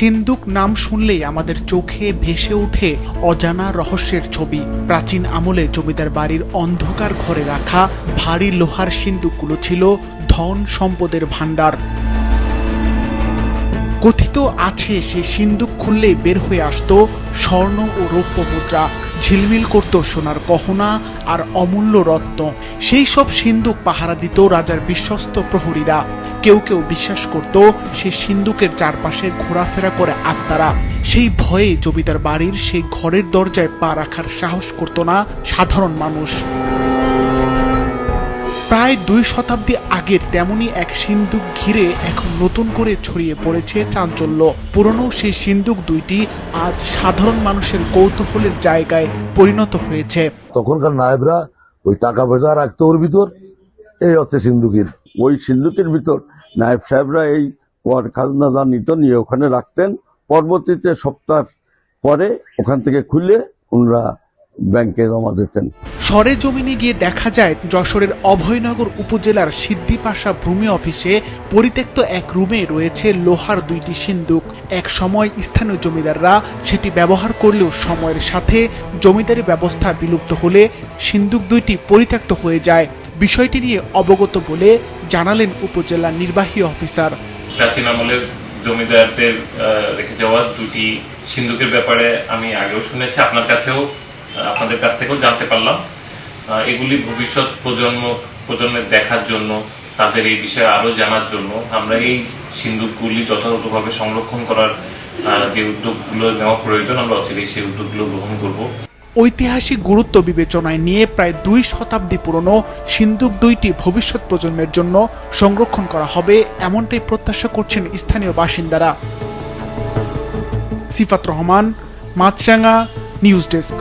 সিন্দুক নাম শুনলেই আমাদের চোখে ভেসে ওঠে অজানা রহস্যের ছবি। প্রাচীন আমলে জমিদার বাড়ির অন্ধকার ঘরে রাখা ভারী লোহার সিন্দুকগুলো ছিল ধন সম্পদের ভাণ্ডার। কথিত আছে সেই সিন্দুক খুললেই বের হয়ে আসতো স্বর্ণ ও রৌপ্য মুদ্রা, ঝিলমিল করত সোনার গহনা আর অমূল্য রত্ন। সেই সব সিন্দুক পাহারা দিত রাজার বিশ্বস্ত প্রহরীরা। কেউ কেউ বিশ্বাস করত সেই সিন্দুকের চারপাশে ঘোরাফেরা করে আত্মারা। সেই ভয়ে জমিদার বাড়ির সেই ঘরের দরজায় পা রাখার সাহস করত না সাধারণ মানুষ। প্রায় 2 শতাব্দী আগের তেমনি এক সিন্দুক ঘিরে এখন নতুন করে ছড়িয়ে পড়েছে চাঞ্চল্য। পুরনো সেই সিন্দুক দুইটি আজ সাধারণ মানুষের কৌতূহলের জায়গায় পরিণত হয়েছে। তখনকার নায়েবরা ওই টাকা পয়সা রাখতো ওর ভিতর, এই হচ্ছে সিন্দুকের। ওই সিন্দুকের ভিতর নায়েব সাহেবরা এই খাজনা যা নিত নিয়ে ওখানে রাখতেন। পরবর্তীতে সপ্তাহ পরে ওখান থেকে খুলে ওনারা ব্যাংকে জমা দিতেন। সরেজমিনে গিয়ে দেখা যায় যশোরের অভয়নগর উপজেলার সিদ্দিপাশা ভূমি অফিসে পরিত্যক্ত এক রুমে রয়েছে লোহার 2টি সিন্দুক। এক সময় স্থানীয় জমিদাররা সেটি ব্যবহার করলেও সময়ের সাথে জমিদারি ব্যবস্থা বিলুপ্ত হলে সিন্দুক 2টি পরিত্যক্ত হয়ে যায়। বিষয়টি নিয়ে অবগত বলে জানালেন উপজেলা নির্বাহী অফিসার। প্রাচীন আমলের জমিদারদের রেখে যাওয়া 2টি সিন্দুকের ব্যাপারে আমি আগেও শুনেছি, আপনাদের কাছ থেকেও জানতে পারলাম। এগুলি ভবিষ্যৎ প্রজন্মের দেখার জন্য, তাদের এই বিষয়ে আরো জানার জন্য আমরা এই সিন্দুকগুলি যথাযথভাবে সংরক্ষণ করার যে উদ্যোগগুলো নেওয়া প্রয়োজন, আমরা অচিরেই সেই উদ্যোগগুলো গ্রহণ করব। ঐতিহাসিক গুরুত্ব বিবেচনায় নিয়ে প্রায় 2 শতাব্দী পুরনো সিন্দুক 2টি ভবিষ্যৎ প্রজন্মের জন্য সংরক্ষণ করা হবে, এমনটাই প্রত্যাশা করছেন স্থানীয় বাসিন্দারা। সিফাত রহমান, মাছরাঙা নিউজ ডেস্ক।